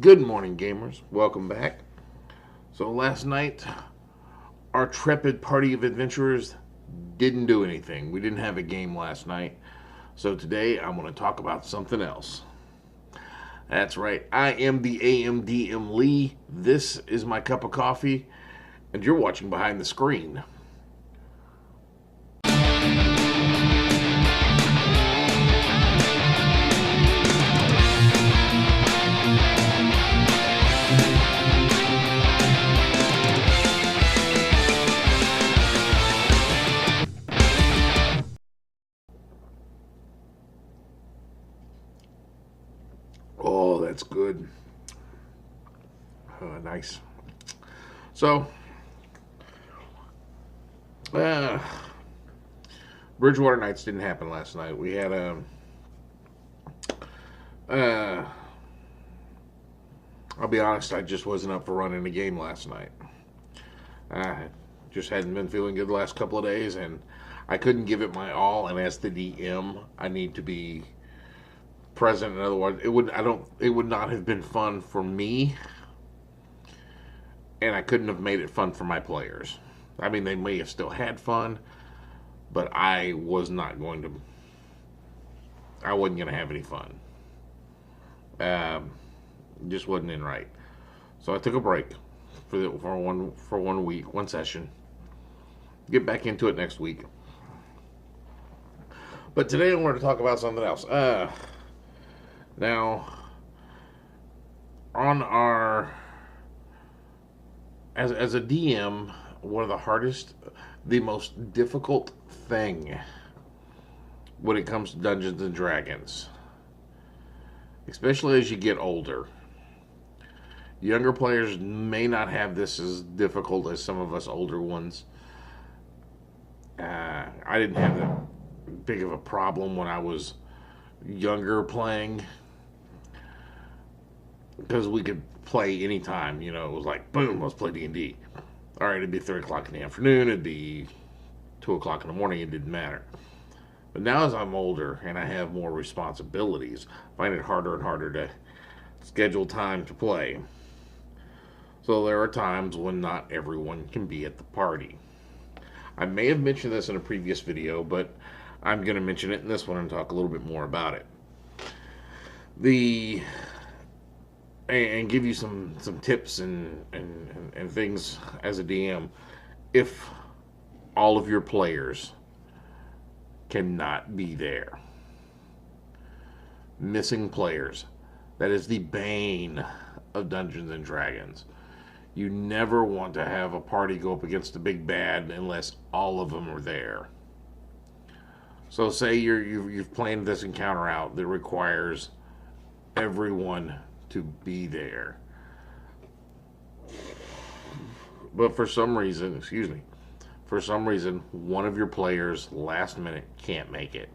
Good morning, gamers. Welcome back. So last night, our trepid party of adventurers didn't do anything. We didn't have a game last night. So today, I'm going to talk about something else. That's right. I am the AMDM Lee. This is my cup of coffee, and you're watching behind the screen. Oh, that's good. Nice. So, uh, Bridgewater Nights didn't happen last night. We had a. I'll be honest, I just wasn't up for running the game last night. I just hadn't been feeling good the last couple of days, and I couldn't give it my all. And as the DM, I need to be present. In other words, it would not have been fun for me, and I couldn't have made it fun for my players. I mean, they may have still had fun, but I wasn't going to have any fun. Just wasn't in right. So I took a break for one week, one session. Get back into it next week. But today I wanted to talk about something else. Now, on our as a DM, one of the most difficult thing when it comes to Dungeons and Dragons, especially as you get older. Younger players may not have this as difficult as some of us older ones. I didn't have that big of a problem when I was younger playing, because we could play anytime. You know, it was like, boom, let's play D&D. All right, it'd be 3 o'clock in the afternoon, it'd be 2 o'clock in the morning, it didn't matter. But now as I'm older and I have more responsibilities, I find it harder and harder to schedule time to play. So there are times when not everyone can be at the party. I may have mentioned this in a previous video, but I'm going to mention it in this one and talk a little bit more about it. And give you some tips and things as a DM if all of your players cannot be there. Missing players. That is the bane of Dungeons and Dragons. You never want to have a party go up against the big bad unless all of them are there. So say you've planned this encounter out that requires everyone to be there, but for some reason, one of your players last minute can't make it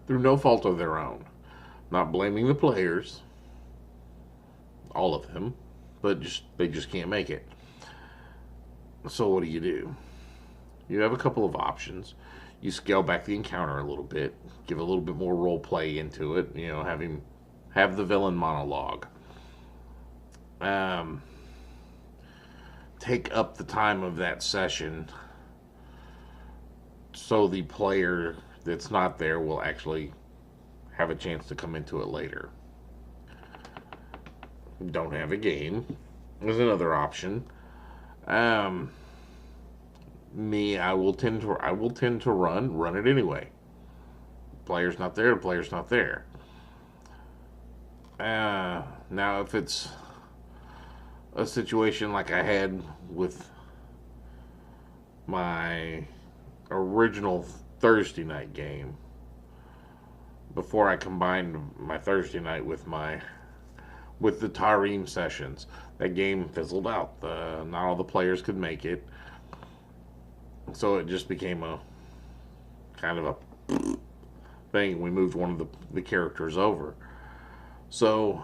through no fault of their own. Not blaming the players, all of them, but they just can't make it. So what do? You have a couple of options. You scale back the encounter a little bit, give a little bit more role play into it. You know, have the villain monologue. Take up the time of that session so the player that's not there will actually have a chance to come into it later. Don't have a game is another option. I will tend to run it anyway. Player's not there, the player's not there. Now if it's a situation like I had with my original Thursday night game, before I combined my Thursday night with the Tarim sessions, that game fizzled out. Not all the players could make it, so it just became a kind of a thing. We moved one of the characters over. So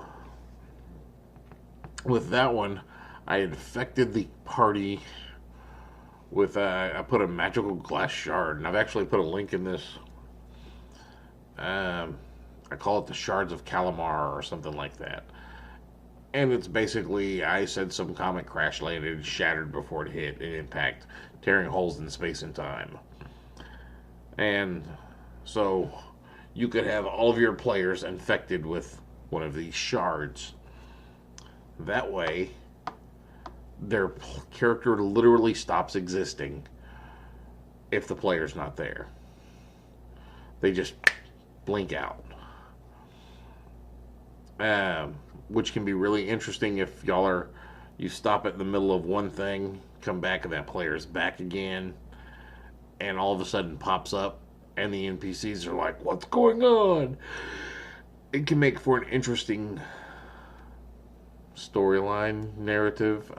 with that one, I infected the party with I put a magical glass shard, and I've actually put a link in this. I call it the Shards of Calamar or something like that. And it's basically, I said some comet crash landed, shattered before it hit an impact, tearing holes in space and time. And so you could have all of your players infected with one of these shards. That way, their character literally stops existing if the player's not there. They just blink out. Which can be really interesting if you stop it in the middle of one thing, come back and that player's back again, and all of a sudden pops up, and the NPCs are like, "What's going on?" It can make for an interesting storyline narrative.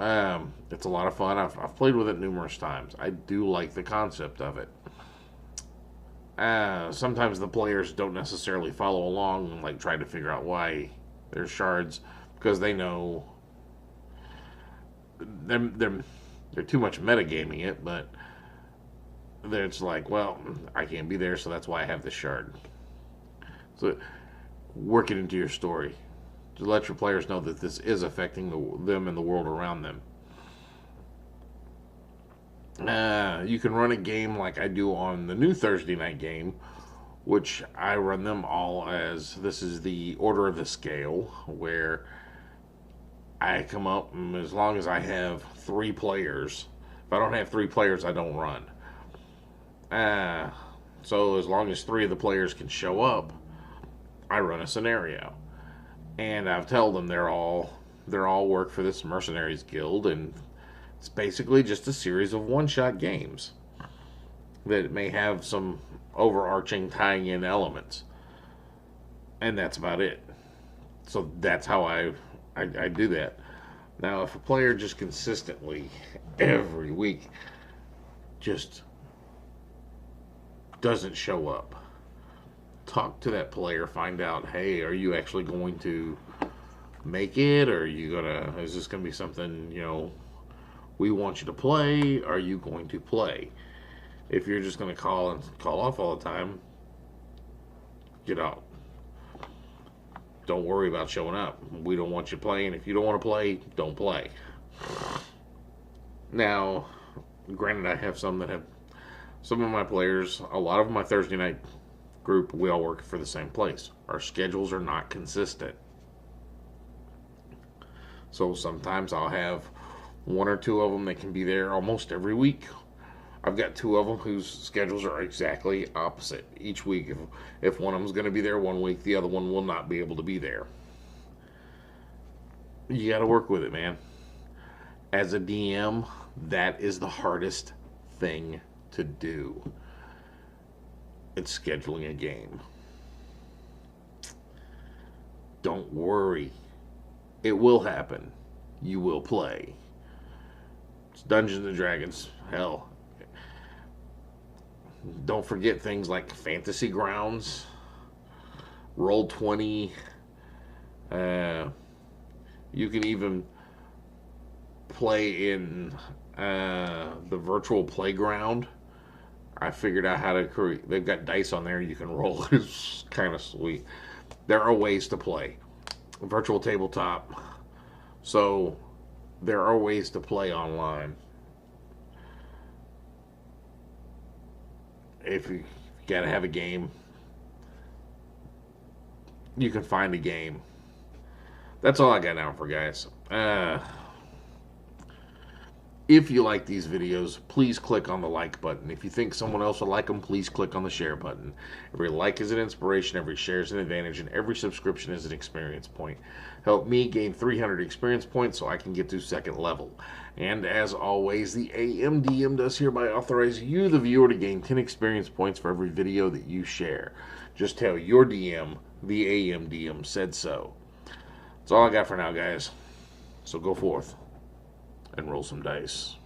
It's a lot of fun. I've played with it numerous times. I do like the concept of it. Sometimes the players don't necessarily follow along and like try to figure out why there's shards, because they know they're too much metagaming it, but it's like, well, I can't be there, so that's why I have this shard. So work it into your story to let your players know that this is affecting them and the world around them. You can run a game like I do on the new Thursday night game, which I run them all as, this is the Order of the Scale, where I come up, and as long as I have 3 players, if I don't have 3 players, I don't run. So as long as 3 of the players can show up, I run a scenario. And I've told them they're all work for this Mercenaries Guild, and it's basically just a series of one-shot games that may have some overarching tying in elements. And that's about it. So that's how I do that. Now, if a player just consistently, every week, just doesn't show up, talk to that player, find out, hey, are you actually going to make it? Or is this gonna be something, we want you to play? Are you going to play? If you're just gonna call off all the time, get out. Don't worry about showing up. We don't want you playing. If you don't want to play, don't play. Now, granted, I have some of my players, a lot of my Thursday night group, we all work for the same place. Our schedules are not consistent. So sometimes I'll have 1 or 2 of them that can be there almost every week. I've got 2 of them whose schedules are exactly opposite each week. If one of them's going to be there one week, the other one will not be able to be there. You got to work with it, man. As a DM, that is the hardest thing to do. It's scheduling a game. Don't worry. It will happen. You will play. It's Dungeons and Dragons. Hell. Don't forget things like Fantasy Grounds, Roll20. You can even play in the virtual playground. I figured out how to create. They've got dice on there you can roll. It's kind of sweet. There are ways to play. Virtual tabletop. So there are ways to play online. If you gotta have a game, you can find a game. That's all I got now for guys. If you like these videos, please click on the like button. If you think someone else will like them, please click on the share button. Every like is an inspiration, every share is an advantage, and every subscription is an experience point. Help me gain 300 experience points so I can get to 2nd level. And as always, the AMDM does hereby authorize you, the viewer, to gain 10 experience points for every video that you share. Just tell your DM the AMDM said so. That's all I got for now, guys. So go forth and roll some dice.